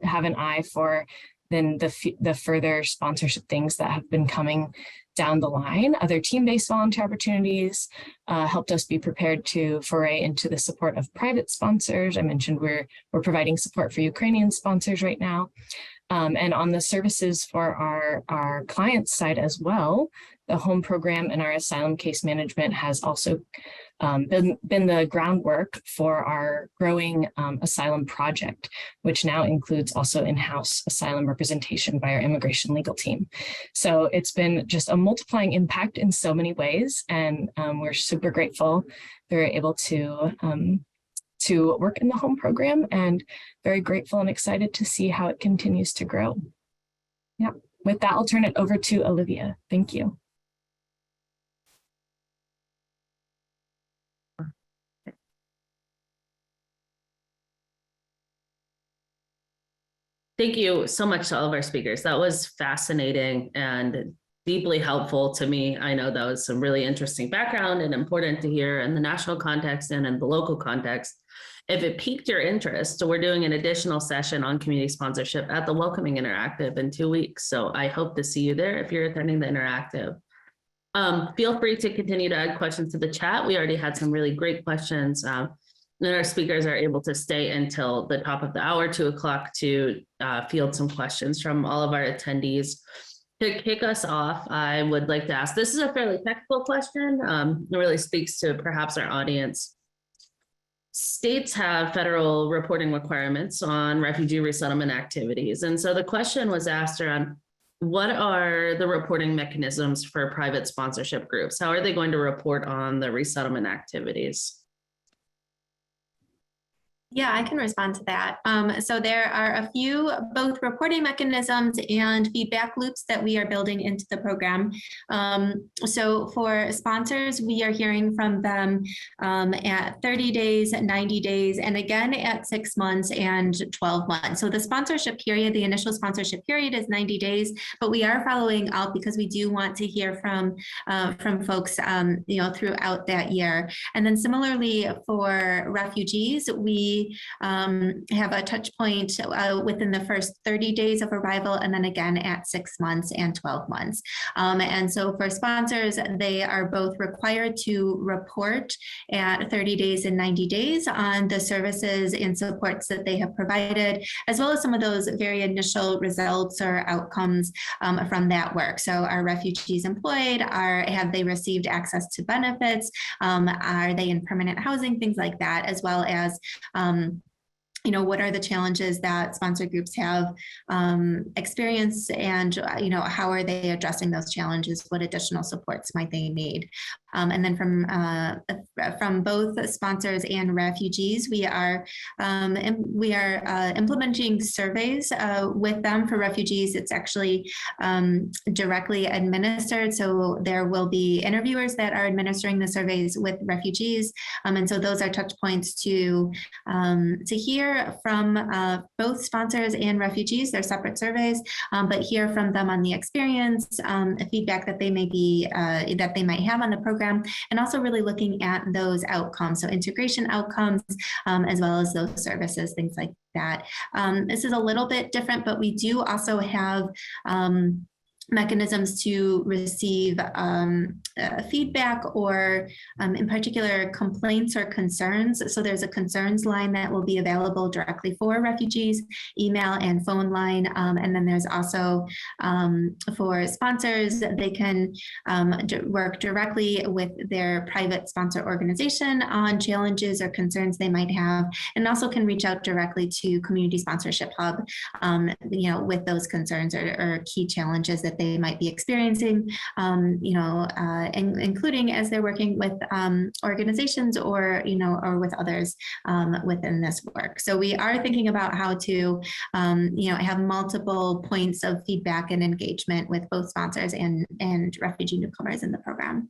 [SPEAKER 4] have an eye for then the further sponsorship things that have been coming down the line. Other team-based volunteer opportunities helped us be prepared to foray into the support of private sponsors. I mentioned we're providing support for Ukrainian sponsors right now. And on the services for our clients side as well, the home program and our asylum case management has also been the groundwork for our growing asylum project, which now includes also in-house asylum representation by our immigration legal team. So it's been just a multiplying impact in so many ways, and we're super grateful they were able to work in the home program, and very grateful and excited to see how it continues to grow. Yeah, with that, I'll turn it over to Alivia. Thank you.
[SPEAKER 1] Thank you so much to all of our speakers. That was fascinating and deeply helpful to me. I know that was some really interesting background and important to hear in the national context and in the local context. If it piqued your interest, so we're doing an additional session on community sponsorship at the Welcoming Interactive in 2 weeks. So I hope to see you there if you're attending the interactive. Feel free to continue to add questions to the chat. We already had some really great questions. Then our speakers are able to stay until the top of the hour, 2 o'clock, to field some questions from all of our attendees. To kick us off, I would like to ask, this is a fairly technical question. It really speaks to perhaps our audience. States have federal reporting requirements on refugee resettlement activities. And so the question was asked around, what are the reporting mechanisms for private sponsorship groups? How are they going to report on the resettlement activities?
[SPEAKER 2] Yeah, I can respond to that. So there are a few both reporting mechanisms and feedback loops that we are building into the program. So for sponsors, we are hearing from them at 30 days, 90 days, and again at 6 months and 12 months. So the sponsorship period, the initial sponsorship period is 90 days, but we are following up because we do want to hear from folks throughout that year. And then similarly for refugees, we have a touch point within the first 30 days of arrival, and then again at 6 months and 12 months. And so for sponsors, they are both required to report at 30 days and 90 days on the services and supports that they have provided, as well as some of those very initial results or outcomes from that work. So are refugees employed? Have they received access to benefits? Are they in permanent housing? Things like that, as well as what are the challenges that sponsor groups have experienced, and how are they addressing those challenges? What additional supports might they need? And then from both sponsors and refugees, we are implementing surveys with them. For refugees, it's actually directly administered. So there will be interviewers that are administering the surveys with refugees, and so those are touch points to hear from both sponsors and refugees. They're separate surveys, but hear from them on the experience, feedback that they might have on the program, and also really looking at those outcomes, so integration outcomes, as well as those services, things like that. This is a little bit different, but we do also have mechanisms to receive feedback or in particular complaints or concerns. So there's a concerns line that will be available directly for refugees, email and phone line. And then there's also for sponsors, they can work directly with their private sponsor organization on challenges or concerns they might have, and also can reach out directly to Community Sponsorship Hub, with those concerns or key challenges that they might be experiencing, including as they're working with organizations or with others within this work. So we are thinking about how to, have multiple points of feedback and engagement with both sponsors and refugee newcomers in the program.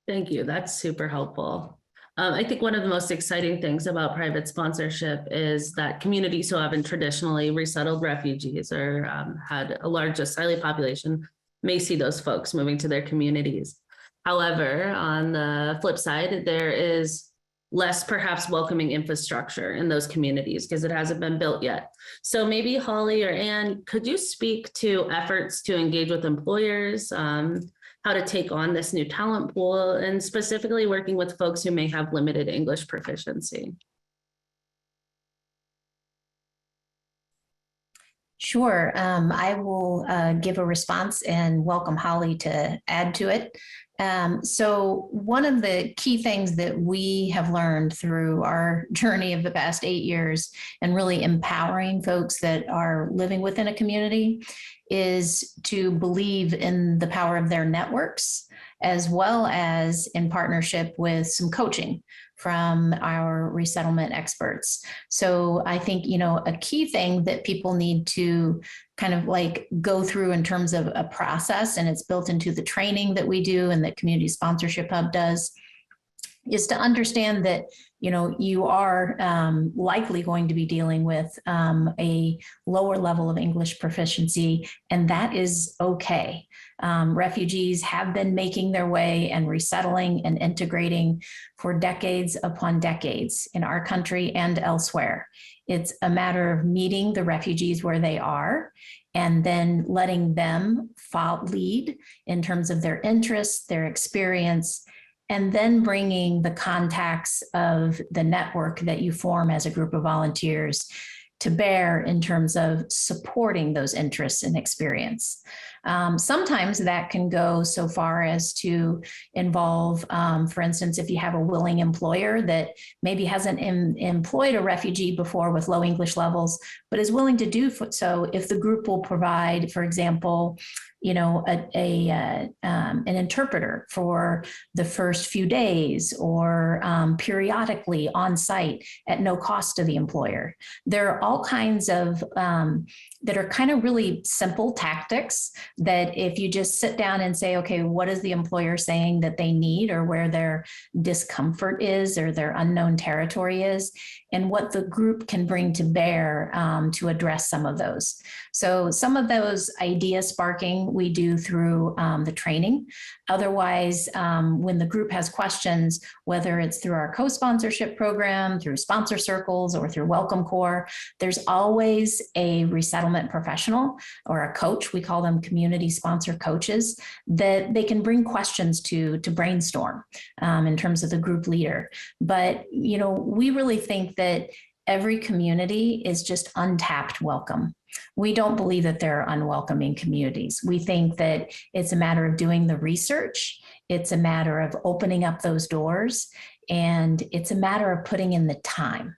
[SPEAKER 1] Thank you. That's super helpful. I think one of the most exciting things about private sponsorship is that communities who haven't traditionally resettled refugees or had a large asylum population may see those folks moving to their communities. However, on the flip side, there is less perhaps welcoming infrastructure in those communities because it hasn't been built yet. So maybe Holly or Anne, could you speak to efforts to engage with employers, how to take on this new talent pool, and specifically working with folks who may have limited English proficiency?
[SPEAKER 3] Sure. I will give a response and welcome Holly to add to it. So one of the key things that we have learned through our journey of the past 8 years and really empowering folks that are living within a community is to believe in the power of their networks, as well as in partnership with some coaching from our resettlement experts. So I think, a key thing that people need to kind of like go through in terms of a process, and it's built into the training that we do and that Community Sponsorship Hub does, is to understand that, you are likely going to be dealing with a lower level of English proficiency, and that is okay. Refugees have been making their way and resettling and integrating for decades upon decades in our country and elsewhere. It's a matter of meeting the refugees where they are and then letting them lead in terms of their interests, their experience, and then bringing the contacts of the network that you form as a group of volunteers to bear in terms of supporting those interests and experience. Sometimes that can go so far as to involve, for instance, if you have a willing employer that maybe hasn't employed a refugee before with low English levels, but is willing to do so, if the group will provide, for example, an interpreter for the first few days, or periodically on site at no cost to the employer. There are all kinds of that are kind of really simple tactics that if you just sit down and say, okay, what is the employer saying that they need, or where their discomfort is, or their unknown territory is, and what the group can bring to bear to address some of those. So some of those idea sparking we do through the training. Otherwise, when the group has questions, whether it's through our co-sponsorship program, through sponsor circles, or through Welcome Corps, there's always a resettlement professional or a coach, we call them community sponsor coaches, that they can bring questions to brainstorm in terms of the group leader. But, we really think that every community is just untapped welcome. We don't believe that there are unwelcoming communities. We think that it's a matter of doing the research. It's a matter of opening up those doors, and it's a matter of putting in the time.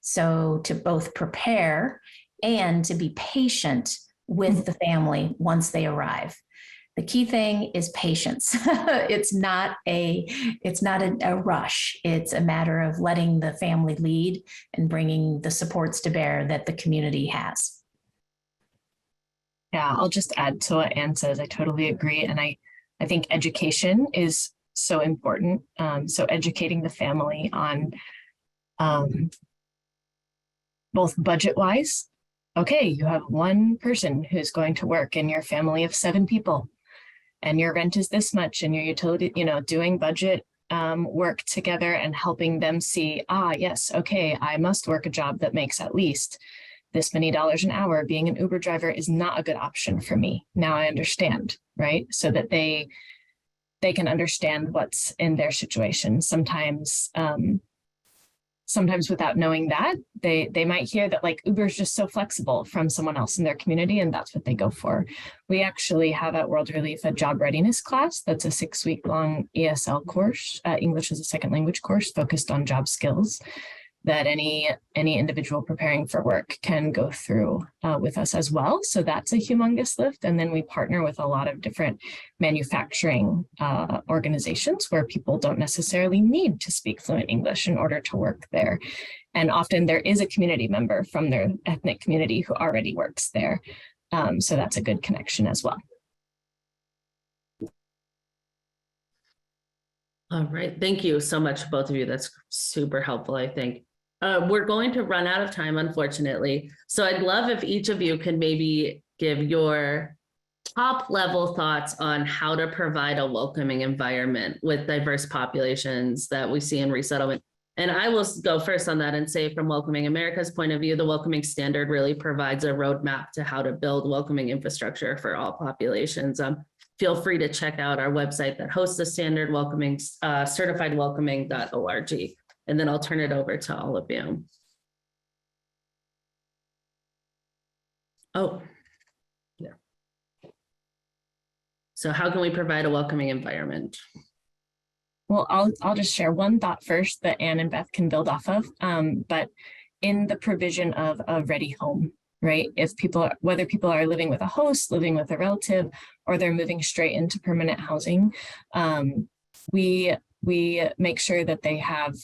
[SPEAKER 3] So to both prepare and to be patient with the family once they arrive. The key thing is patience. It's not a rush. It's a matter of letting the family lead and bringing the supports to bear that the community has.
[SPEAKER 4] Yeah, I'll just add to what Anne says. I totally agree. And I think education is so important. So educating the family on both budget-wise. Okay, you have one person who's going to work in your family of 7 people, and your rent is this much, and your utility, doing budget work together and helping them see, yes, okay, I must work a job that makes at least this many dollars an hour. Being an Uber driver is not a good option for me. Now I understand, right? So that they can understand what's in their situation. Sometimes without knowing that, they might hear that like Uber is just so flexible from someone else in their community, and that's what they go for. We actually have at World Relief a job readiness class that's a 6-week-long ESL course, English as a second language course focused on job skills, that any individual preparing for work can go through with us as well. So that's a humongous lift. And then we partner with a lot of different manufacturing organizations where people don't necessarily need to speak fluent English in order to work there. And often there is a community member from their ethnic community who already works there. So that's a good connection as well.
[SPEAKER 1] All right. Thank you so much, both of you. That's super helpful, I think. We're going to run out of time, unfortunately. So I'd love if each of you can maybe give your top level thoughts on how to provide a welcoming environment with diverse populations that we see in resettlement. And I will go first on that and say, from Welcoming America's point of view, the Welcoming Standard really provides a roadmap to how to build welcoming infrastructure for all populations. Feel free to check out our website that hosts the standard, welcoming, certifiedwelcoming.org. And then I'll turn it over to all of you. Oh, yeah. So how can we provide a welcoming environment?
[SPEAKER 4] Well, I'll just share one thought first that Anne and Beth can build off of, but in the provision of a ready home, right? Whether people are living with a host, living with a relative, or they're moving straight into permanent housing, we make sure that they have,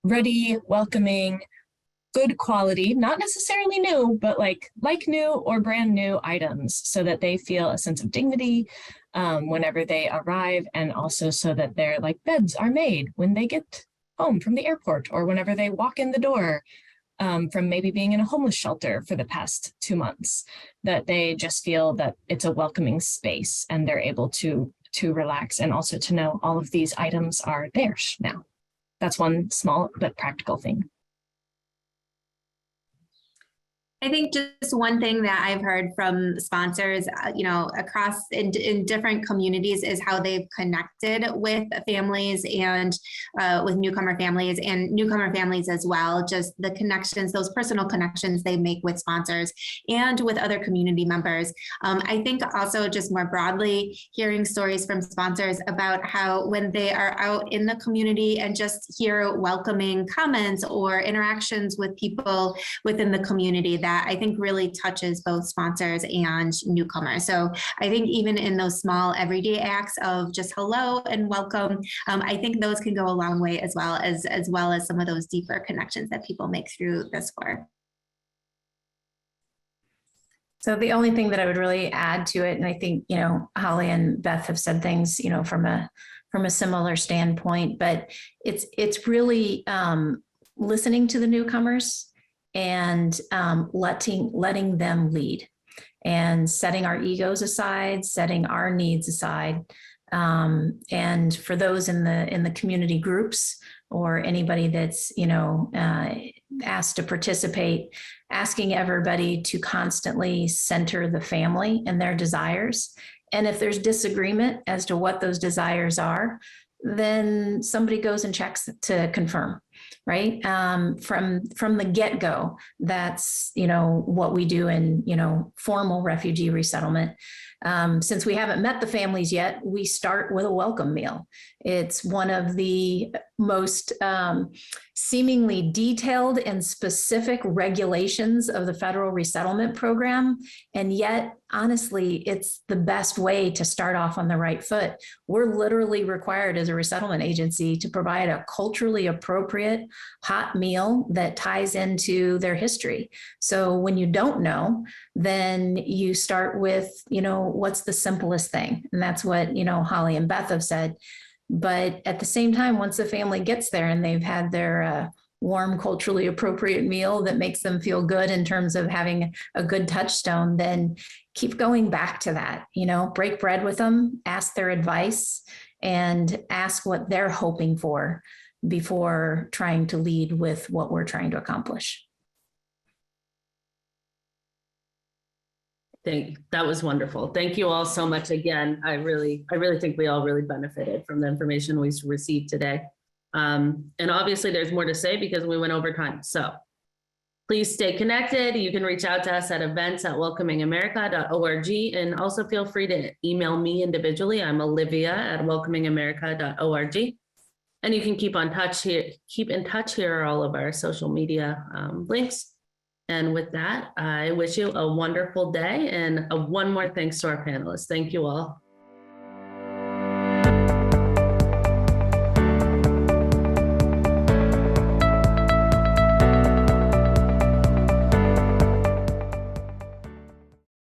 [SPEAKER 4] ready, welcoming, good quality, not necessarily new, but like new or brand new items, so that they feel a sense of dignity whenever they arrive, and also so that their beds are made when they get home from the airport, or whenever they walk in the door from maybe being in a homeless shelter for the past 2 months, that they just feel that it's a welcoming space and they're able to relax, and also to know all of these items are theirs now. That's one small but practical thing.
[SPEAKER 2] I think just one thing that I've heard from sponsors, across in different communities is how they've connected with families and with newcomer families as well. Just the connections, those personal connections they make with sponsors and with other community members. I think also just more broadly, hearing stories from sponsors about how when they are out in the community and just hear welcoming comments or interactions with people within the community, that I think really touches both sponsors and newcomers. So I think even in those small everyday acts of just hello and welcome, I think those can go a long way as well as some of those deeper connections that people make through this work.
[SPEAKER 3] So the only thing that I would really add to it, and I think, Holly and Beth have said things, from a similar standpoint, but it's really listening to the newcomers and letting them lead and setting our egos aside, setting our needs aside. And for those in the community groups or anybody that's, asked to participate, asking everybody to constantly center the family and their desires. And if there's disagreement as to what those desires are, then somebody goes and checks to confirm, right? From the get-go, that's, what we do in, formal refugee resettlement. Since we haven't met the families yet, we start with a welcome meal. It's one of the most seemingly detailed and specific regulations of the federal resettlement program. And yet, honestly, it's the best way to start off on the right foot. We're literally required as a resettlement agency to provide a culturally appropriate hot meal that ties into their history. So when you don't know, then you start with, what's the simplest thing? And that's what, Holly and Beth have said. But at the same time, once the family gets there and they've had their warm, culturally appropriate meal that makes them feel good in terms of having a good touchstone, then keep going back to that, break bread with them, ask their advice, and ask what they're hoping for before trying to lead with what we're trying to accomplish.
[SPEAKER 1] That was wonderful. Thank you all so much again. I really think we all really benefited from the information we received today. And obviously there's more to say because we went over time. So please stay connected. You can reach out to us at events@welcomingamerica.org, and also feel free to email me individually. I'm Alivia at welcomingamerica.org. And you can keep in touch here. Here are all of our social media links. And with that, I wish you a wonderful day, and one more thanks to our panelists. Thank you all.